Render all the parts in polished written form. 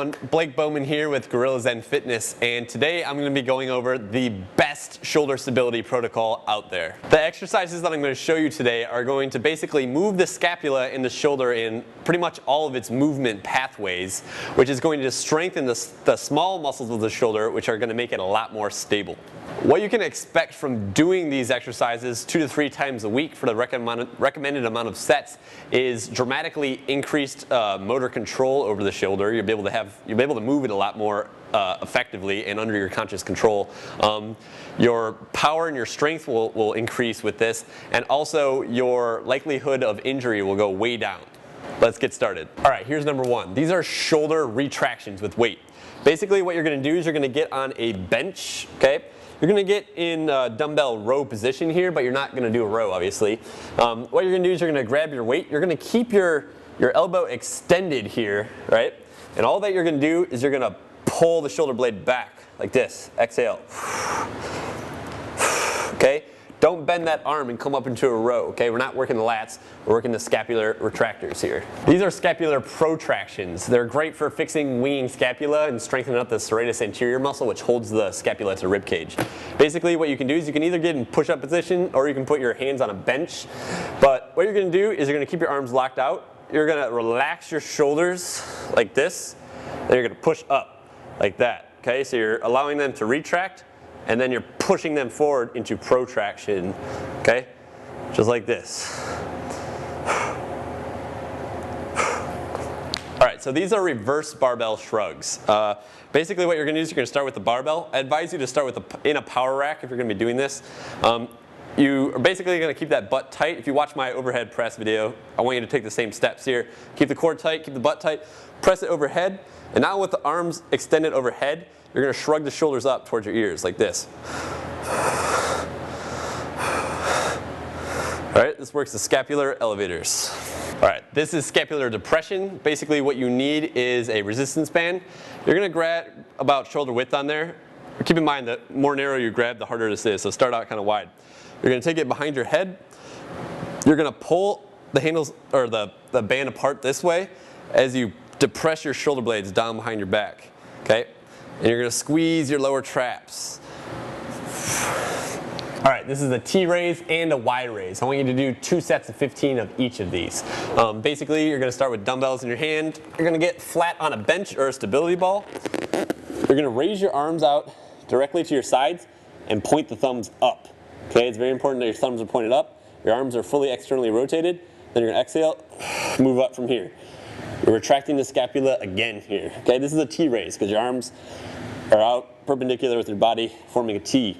everyone, Blake Bowman here with Gorilla Zen Fitness, and today I'm going to be going over the best shoulder stability protocol out there. The exercises that I'm going to show you today are going to basically move the scapula and the shoulder in pretty much all of its movement pathways, which is going to strengthen the small muscles of the shoulder, which are going to make it a lot more stable. What you can expect from doing these exercises 2 to 3 times a week for the recommended amount of sets is dramatically increased motor control over the shoulder. You'll be able to move it a lot more effectively and under your conscious control. Your power and your strength will increase with this, and also your likelihood of injury will go way down. Let's get started. All right, here's number 1. These are shoulder retractions with weight. Basically what you're going to do is you're going to get on a bench, okay? You're going to get in dumbbell row position here, but you're not going to do a row, obviously. What you're going to do is you're going to grab your weight. You're going to keep your elbow extended here, right? And all that you're going to do is you're going to pull the shoulder blade back like this. Exhale. Okay? Don't bend that arm and come up into a row, okay? We're not working the lats, we're working the scapular retractors here. These are scapular protractions. They're great for fixing winging scapula and strengthening up the serratus anterior muscle, which holds the scapula to rib cage. Basically what you can do is you can either get in push-up position or you can put your hands on a bench. But what you're gonna do is you're gonna keep your arms locked out. You're gonna relax your shoulders like this, and you're gonna push up like that, okay? So you're allowing them to retract, and then you're pushing them forward into protraction, okay? Just like this. All right, so these are reverse barbell shrugs. Basically what you're gonna do is you're gonna start with the barbell. I advise you to start with in a power rack if you're gonna be doing this. You are basically gonna keep that butt tight. If you watch my overhead press video, I want you to take the same steps here. Keep the core tight, keep the butt tight, press it overhead, and now with the arms extended overhead, you're going to shrug the shoulders up towards your ears like this. Alright, this works the scapular elevators. Alright, this is scapular depression. Basically what you need is a resistance band. You're going to grab about shoulder width on there. Keep in mind that the more narrow you grab, the harder this is, so start out kind of wide. You're going to take it behind your head. You're going to pull the handles or the band apart this way as you depress your shoulder blades down behind your back. Okay? And you're going to squeeze your lower traps. All right, this is a T raise and a Y raise. I want you to do 2 sets of 15 of each of these. Basically, you're going to start with dumbbells in your hand. You're going to get flat on a bench or a stability ball. You're going to raise your arms out directly to your sides and point the thumbs up. Okay, it's very important that your thumbs are pointed up. Your arms are fully externally rotated. Then you're going to exhale, move up from here. You're retracting the scapula again here. Okay, this is a T raise because your arms are out perpendicular with your body, forming a T.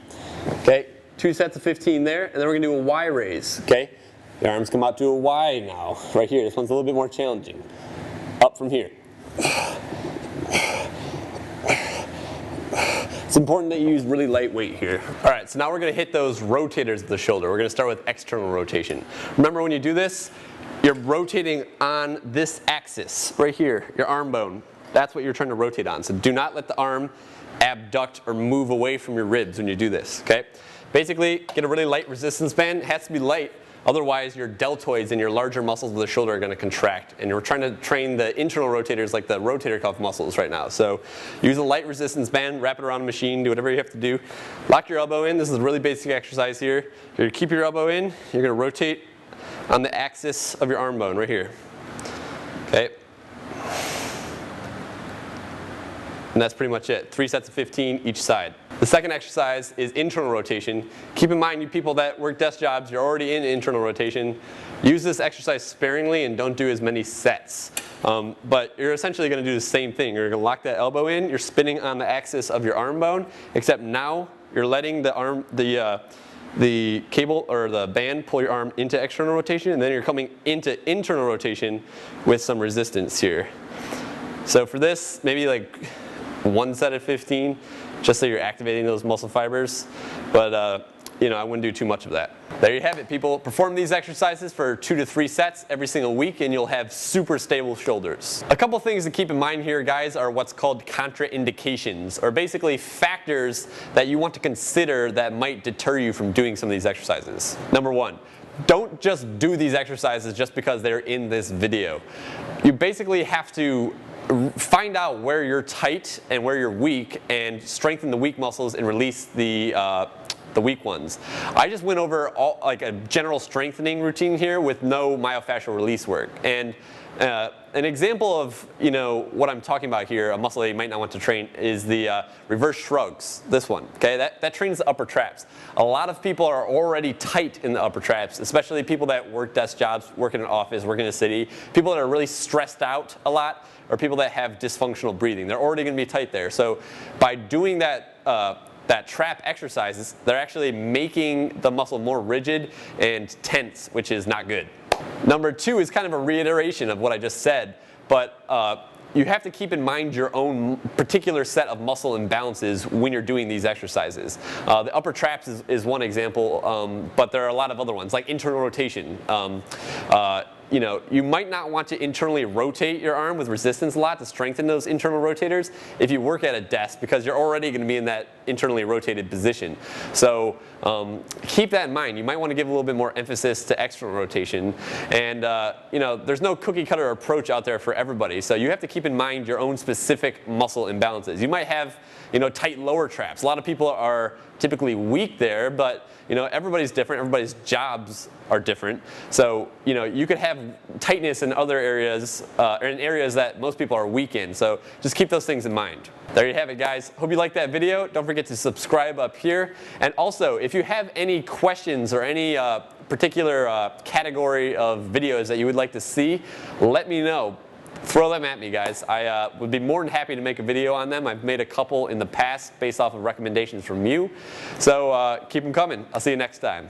Okay, 2 sets of 15 there, and then we're gonna do a Y raise. Okay, your arms come out to a Y now, right here. This one's a little bit more challenging. Up from here. It's important that you use really light weight here. All right, so now we're gonna hit those rotators of the shoulder. We're gonna start with external rotation. Remember when you do this, you're rotating on this axis right here, your arm bone. That's what you're trying to rotate on. So do not let the arm abduct or move away from your ribs when you do this, okay? Basically, get a really light resistance band. It has to be light, otherwise your deltoids and your larger muscles of the shoulder are gonna contract. And we're trying to train the internal rotators like the rotator cuff muscles right now. So use a light resistance band, wrap it around a machine, do whatever you have to do. Lock your elbow in. This is a really basic exercise here. You're gonna keep your elbow in, you're gonna rotate on the axis of your arm bone right here. Okay. And that's pretty much it. 3 sets of 15 each side. The second exercise is internal rotation. Keep in mind, you people that work desk jobs, you're already in internal rotation. Use this exercise sparingly and don't do as many sets. But you're essentially going to do the same thing. You're going to lock that elbow in. You're spinning on the axis of your arm bone, except now you're letting the cable or the band pull your arm into external rotation, and then you're coming into internal rotation with some resistance here. So for this, maybe like 1 set of 15, just so you're activating those muscle fibers. But you know, I wouldn't do too much of that. There you have it, people. Perform these exercises for 2 to 3 sets every single week and you'll have super stable shoulders. A couple things to keep in mind here, guys, are what's called contraindications, or basically factors that you want to consider that might deter you from doing some of these exercises. Number 1, don't just do these exercises just because they're in this video. You basically have to find out where you're tight and where you're weak, and strengthen the weak muscles and release the weak ones. I just went over like a general strengthening routine here with no myofascial release work. And an example of what I'm talking about here, a muscle that you might not want to train, is the reverse shrugs. This one, okay, that trains the upper traps. A lot of people are already tight in the upper traps, especially people that work desk jobs, work in an office, work in a city, people that are really stressed out a lot, or people that have dysfunctional breathing. They're already going to be tight there. So by doing that trap exercises, they're actually making the muscle more rigid and tense, which is not good. Number 2 is kind of a reiteration of what I just said, but you have to keep in mind your own particular set of muscle imbalances when you're doing these exercises. The upper traps is one example, but there are a lot of other ones, like internal rotation. You might not want to internally rotate your arm with resistance a lot to strengthen those internal rotators if you work at a desk, because you're already going to be in that internally rotated position. So keep that in mind. You might want to give a little bit more emphasis to external rotation. And there's no cookie cutter approach out there for everybody. So you have to keep in mind your own specific muscle imbalances. You might have tight lower traps. A lot of people are typically weak there, but everybody's different. Everybody's jobs are different. So you could have tightness in other areas, or in areas that most people are weak in. So just keep those things in mind. There you have it, guys. Hope you liked that video. Don't forget to subscribe up here. And also, if you have any questions or any particular category of videos that you would like to see, let me know. Throw them at me, guys. I would be more than happy to make a video on them. I've made a couple in the past based off of recommendations from you. So keep them coming. I'll see you next time.